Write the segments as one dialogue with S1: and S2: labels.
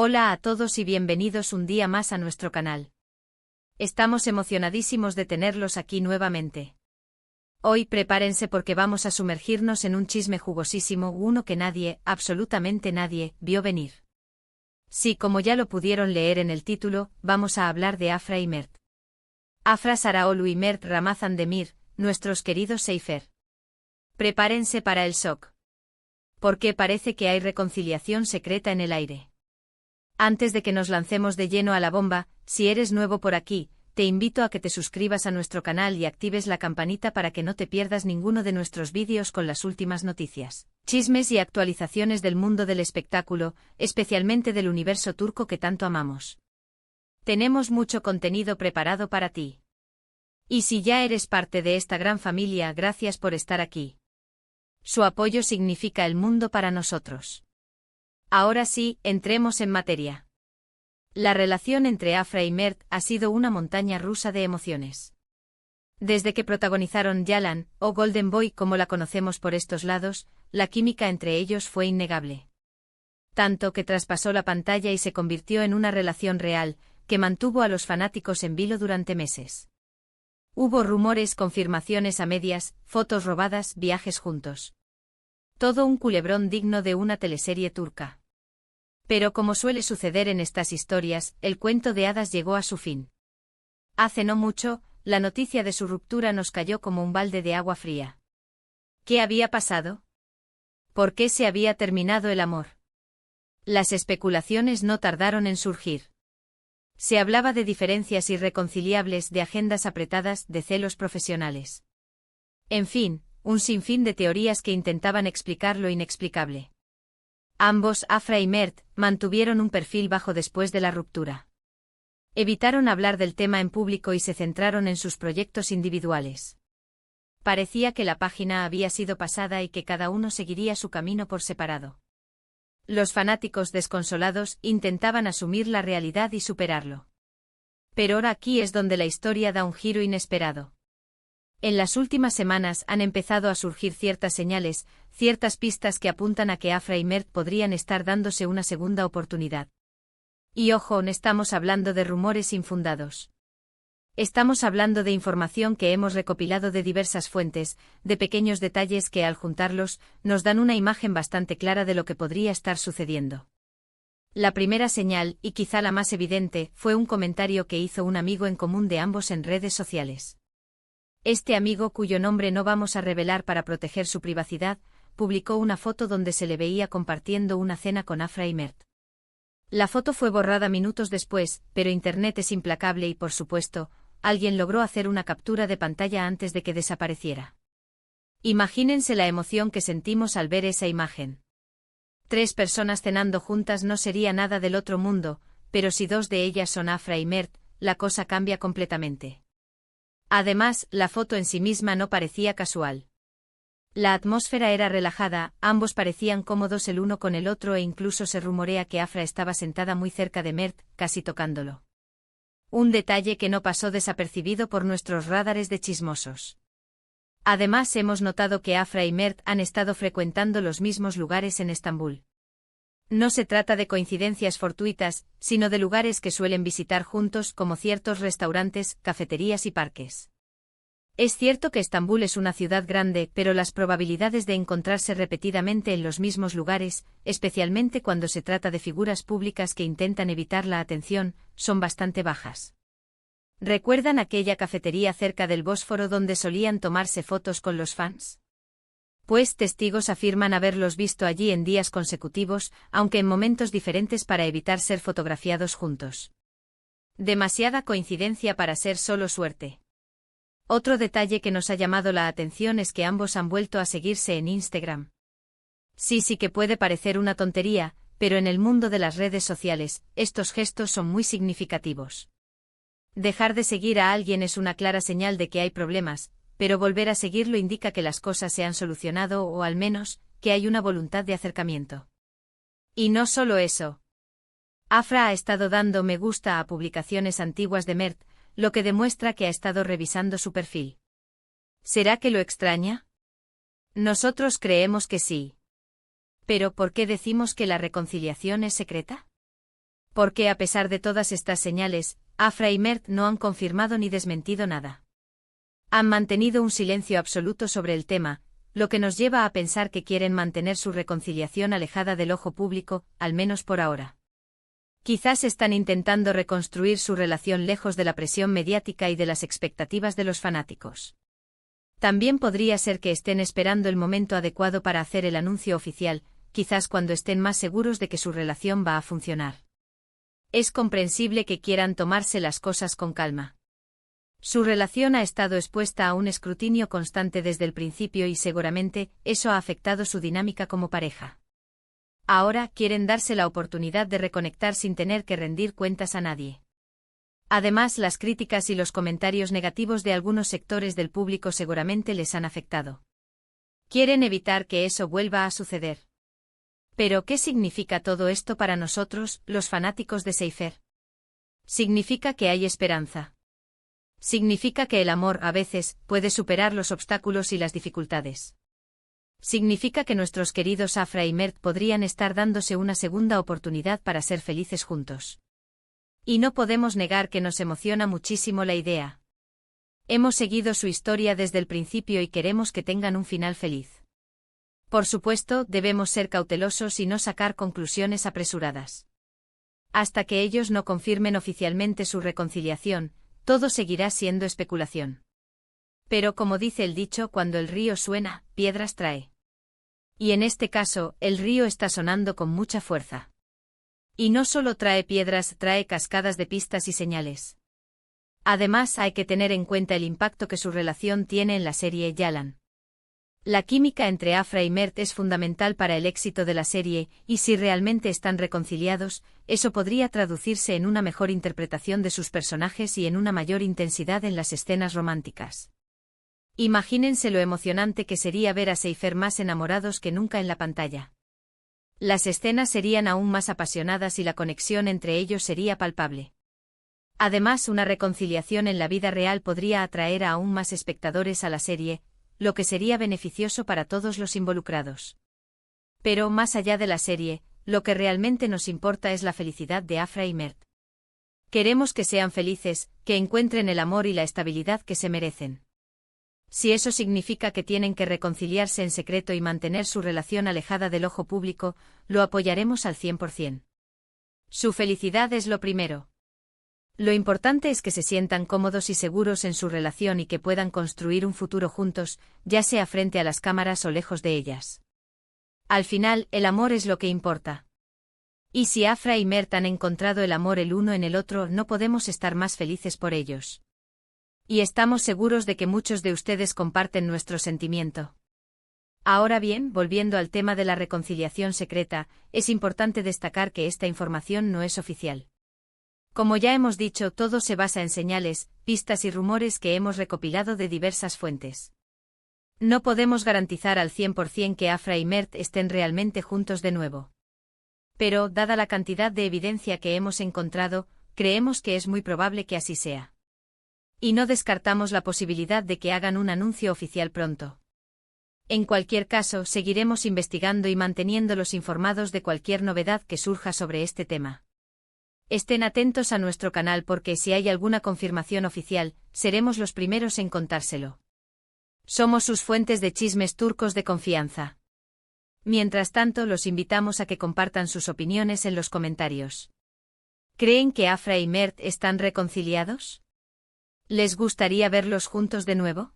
S1: Hola a todos y bienvenidos un día más a nuestro canal. Estamos emocionadísimos de tenerlos aquí nuevamente. Hoy prepárense porque vamos a sumergirnos en un chisme jugosísimo, uno que nadie, absolutamente nadie, vio venir. Sí, como ya lo pudieron leer en el título, vamos a hablar de Afra y Mert. Afra Saraolu y Mert Ramazan Demir, nuestros queridos Seifer. Prepárense para el shock. Porque parece que hay reconciliación secreta en el aire. Antes de que nos lancemos de lleno a la bomba, si eres nuevo por aquí, te invito a que te suscribas a nuestro canal y actives la campanita para que no te pierdas ninguno de nuestros vídeos con las últimas noticias, chismes y actualizaciones del mundo del espectáculo, especialmente del universo turco que tanto amamos. Tenemos mucho contenido preparado para ti. Y si ya eres parte de esta gran familia, gracias por estar aquí. Su apoyo significa el mundo para nosotros. Ahora sí, entremos en materia. La relación entre Afra y Mert ha sido una montaña rusa de emociones. Desde que protagonizaron Yalan, o Golden Boy como la conocemos por estos lados, la química entre ellos fue innegable. Tanto que traspasó la pantalla y se convirtió en una relación real, que mantuvo a los fanáticos en vilo durante meses. Hubo rumores, confirmaciones a medias, fotos robadas, viajes juntos. Todo un culebrón digno de una teleserie turca. Pero como suele suceder en estas historias, el cuento de hadas llegó a su fin. Hace no mucho, la noticia de su ruptura nos cayó como un balde de agua fría. ¿Qué había pasado? ¿Por qué se había terminado el amor? Las especulaciones no tardaron en surgir. Se hablaba de diferencias irreconciliables, de agendas apretadas, de celos profesionales. En fin, un sinfín de teorías que intentaban explicar lo inexplicable. Ambos, Afra y Mert, mantuvieron un perfil bajo después de la ruptura. Evitaron hablar del tema en público y se centraron en sus proyectos individuales. Parecía que la página había sido pasada y que cada uno seguiría su camino por separado. Los fanáticos desconsolados intentaban asumir la realidad y superarlo. Pero ahora aquí es donde la historia da un giro inesperado. En las últimas semanas han empezado a surgir ciertas señales, ciertas pistas que apuntan a que Afra y Mert podrían estar dándose una segunda oportunidad. Y ojo, no estamos hablando de rumores infundados. Estamos hablando de información que hemos recopilado de diversas fuentes, de pequeños detalles que al juntarlos, nos dan una imagen bastante clara de lo que podría estar sucediendo. La primera señal, y quizá la más evidente, fue un comentario que hizo un amigo en común de ambos en redes sociales. Este amigo, cuyo nombre no vamos a revelar para proteger su privacidad, publicó una foto donde se le veía compartiendo una cena con Afra y Mert. La foto fue borrada minutos después, pero Internet es implacable y por supuesto, alguien logró hacer una captura de pantalla antes de que desapareciera. Imagínense la emoción que sentimos al ver esa imagen. 3 personas cenando juntas no sería nada del otro mundo, pero si 2 de ellas son Afra y Mert, la cosa cambia completamente. Además, la foto en sí misma no parecía casual. La atmósfera era relajada, ambos parecían cómodos el uno con el otro e incluso se rumorea que Afra estaba sentada muy cerca de Mert, casi tocándolo. Un detalle que no pasó desapercibido por nuestros radares de chismosos. Además, hemos notado que Afra y Mert han estado frecuentando los mismos lugares en Estambul. No se trata de coincidencias fortuitas, sino de lugares que suelen visitar juntos como ciertos restaurantes, cafeterías y parques. Es cierto que Estambul es una ciudad grande, pero las probabilidades de encontrarse repetidamente en los mismos lugares, especialmente cuando se trata de figuras públicas que intentan evitar la atención, son bastante bajas. ¿Recuerdan aquella cafetería cerca del Bósforo donde solían tomarse fotos con los fans? Pues testigos afirman haberlos visto allí en días consecutivos, aunque en momentos diferentes para evitar ser fotografiados juntos. Demasiada coincidencia para ser solo suerte. Otro detalle que nos ha llamado la atención es que ambos han vuelto a seguirse en Instagram. Sí que puede parecer una tontería, pero en el mundo de las redes sociales, estos gestos son muy significativos. Dejar de seguir a alguien es una clara señal de que hay problemas, pero volver a seguirlo indica que las cosas se han solucionado o al menos, que hay una voluntad de acercamiento. Y no solo eso. Afra ha estado dando me gusta a publicaciones antiguas de Mert, lo que demuestra que ha estado revisando su perfil. ¿Será que lo extraña? Nosotros creemos que sí. ¿Pero por qué decimos que la reconciliación es secreta? Porque a pesar de todas estas señales, Afra y Mert no han confirmado ni desmentido nada. Han mantenido un silencio absoluto sobre el tema, lo que nos lleva a pensar que quieren mantener su reconciliación alejada del ojo público, al menos por ahora. Quizás están intentando reconstruir su relación lejos de la presión mediática y de las expectativas de los fanáticos. También podría ser que estén esperando el momento adecuado para hacer el anuncio oficial, quizás cuando estén más seguros de que su relación va a funcionar. Es comprensible que quieran tomarse las cosas con calma. Su relación ha estado expuesta a un escrutinio constante desde el principio y seguramente eso ha afectado su dinámica como pareja. Ahora quieren darse la oportunidad de reconectar sin tener que rendir cuentas a nadie. Además, las críticas y los comentarios negativos de algunos sectores del público seguramente les han afectado. Quieren evitar que eso vuelva a suceder. Pero, ¿qué significa todo esto para nosotros, los fanáticos de Seifer? Significa que hay esperanza. Significa que el amor, a veces, puede superar los obstáculos y las dificultades. Significa que nuestros queridos Afra y Mert podrían estar dándose una segunda oportunidad para ser felices juntos. Y no podemos negar que nos emociona muchísimo la idea. Hemos seguido su historia desde el principio y queremos que tengan un final feliz. Por supuesto, debemos ser cautelosos y no sacar conclusiones apresuradas. Hasta que ellos no confirmen oficialmente su reconciliación, todo seguirá siendo especulación. Pero como dice el dicho, cuando el río suena, piedras trae. Y en este caso, el río está sonando con mucha fuerza. Y no solo trae piedras, trae cascadas de pistas y señales. Además, hay que tener en cuenta el impacto que su relación tiene en la serie Yalan. La química entre Afra y Mert es fundamental para el éxito de la serie, y si realmente están reconciliados, eso podría traducirse en una mejor interpretación de sus personajes y en una mayor intensidad en las escenas románticas. Imagínense lo emocionante que sería ver a Seifer más enamorados que nunca en la pantalla. Las escenas serían aún más apasionadas y la conexión entre ellos sería palpable. Además, una reconciliación en la vida real podría atraer a aún más espectadores a la serie, lo que sería beneficioso para todos los involucrados. Pero, más allá de la serie, lo que realmente nos importa es la felicidad de Afra y Mert. Queremos que sean felices, que encuentren el amor y la estabilidad que se merecen. Si eso significa que tienen que reconciliarse en secreto y mantener su relación alejada del ojo público, lo apoyaremos al 100%. Su felicidad es lo primero. Lo importante es que se sientan cómodos y seguros en su relación y que puedan construir un futuro juntos, ya sea frente a las cámaras o lejos de ellas. Al final, el amor es lo que importa. Y si Afra y Mert han encontrado el amor el uno en el otro, no podemos estar más felices por ellos. Y estamos seguros de que muchos de ustedes comparten nuestro sentimiento. Ahora bien, volviendo al tema de la reconciliación secreta, es importante destacar que esta información no es oficial. Como ya hemos dicho, todo se basa en señales, pistas y rumores que hemos recopilado de diversas fuentes. No podemos garantizar al 100% que Afra y Mert estén realmente juntos de nuevo. Pero, dada la cantidad de evidencia que hemos encontrado, creemos que es muy probable que así sea. Y no descartamos la posibilidad de que hagan un anuncio oficial pronto. En cualquier caso, seguiremos investigando y manteniéndolos informados de cualquier novedad que surja sobre este tema. Estén atentos a nuestro canal porque si hay alguna confirmación oficial, seremos los primeros en contárselo. Somos sus fuentes de chismes turcos de confianza. Mientras tanto, los invitamos a que compartan sus opiniones en los comentarios. ¿Creen que Afra y Mert están reconciliados? ¿Les gustaría verlos juntos de nuevo?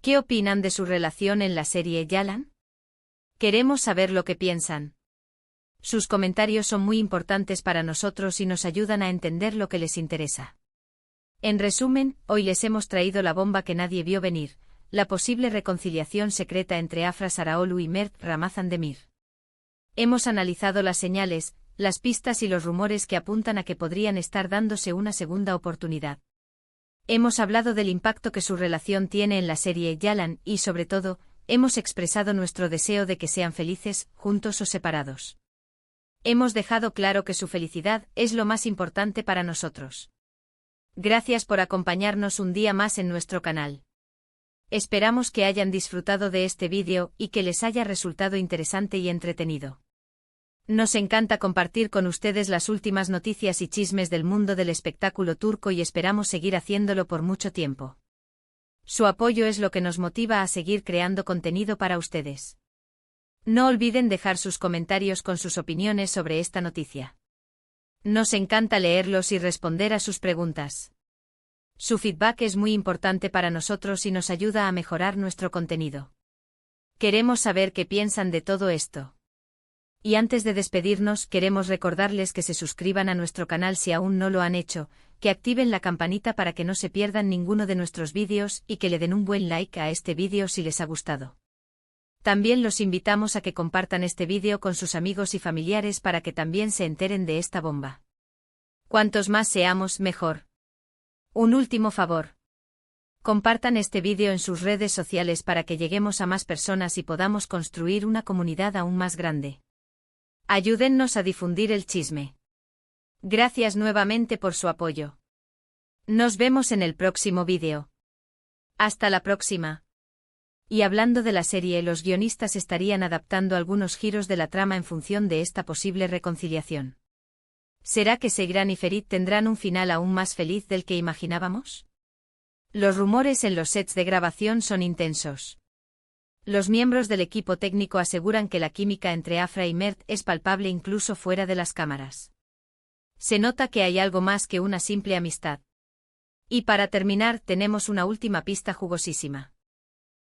S1: ¿Qué opinan de su relación en la serie Yalan? Queremos saber lo que piensan. Sus comentarios son muy importantes para nosotros y nos ayudan a entender lo que les interesa. En resumen, hoy les hemos traído la bomba que nadie vio venir, la posible reconciliación secreta entre Afra Saraoglu y Mert Ramazan Demir. Hemos analizado las señales, las pistas y los rumores que apuntan a que podrían estar dándose una segunda oportunidad. Hemos hablado del impacto que su relación tiene en la serie Yalan y, sobre todo, hemos expresado nuestro deseo de que sean felices, juntos o separados. Hemos dejado claro que su felicidad es lo más importante para nosotros. Gracias por acompañarnos un día más en nuestro canal. Esperamos que hayan disfrutado de este vídeo y que les haya resultado interesante y entretenido. Nos encanta compartir con ustedes las últimas noticias y chismes del mundo del espectáculo turco y esperamos seguir haciéndolo por mucho tiempo. Su apoyo es lo que nos motiva a seguir creando contenido para ustedes. No olviden dejar sus comentarios con sus opiniones sobre esta noticia. Nos encanta leerlos y responder a sus preguntas. Su feedback es muy importante para nosotros y nos ayuda a mejorar nuestro contenido. Queremos saber qué piensan de todo esto. Y antes de despedirnos, queremos recordarles que se suscriban a nuestro canal si aún no lo han hecho, que activen la campanita para que no se pierdan ninguno de nuestros vídeos y que le den un buen like a este vídeo si les ha gustado. También los invitamos a que compartan este vídeo con sus amigos y familiares para que también se enteren de esta bomba. Cuantos más seamos, mejor. Un último favor. Compartan este vídeo en sus redes sociales para que lleguemos a más personas y podamos construir una comunidad aún más grande. Ayúdennos a difundir el chisme. Gracias nuevamente por su apoyo. Nos vemos en el próximo vídeo. Hasta la próxima. Y hablando de la serie, los guionistas estarían adaptando algunos giros de la trama en función de esta posible reconciliación. ¿Será que Seyran y Ferit tendrán un final aún más feliz del que imaginábamos? Los rumores en los sets de grabación son intensos. Los miembros del equipo técnico aseguran que la química entre Afra y Mert es palpable incluso fuera de las cámaras. Se nota que hay algo más que una simple amistad. Y para terminar, tenemos una última pista jugosísima.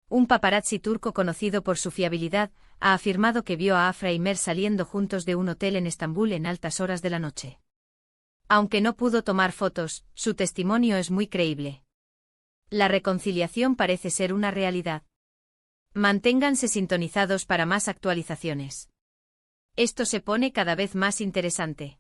S1: Un paparazzi turco conocido por su fiabilidad ha afirmado que vio a Afra y Mert saliendo juntos de un hotel en Estambul en altas horas de la noche. Aunque no pudo tomar fotos, su testimonio es muy creíble. La reconciliación parece ser una realidad. Manténganse sintonizados para más actualizaciones. Esto se pone cada vez más interesante.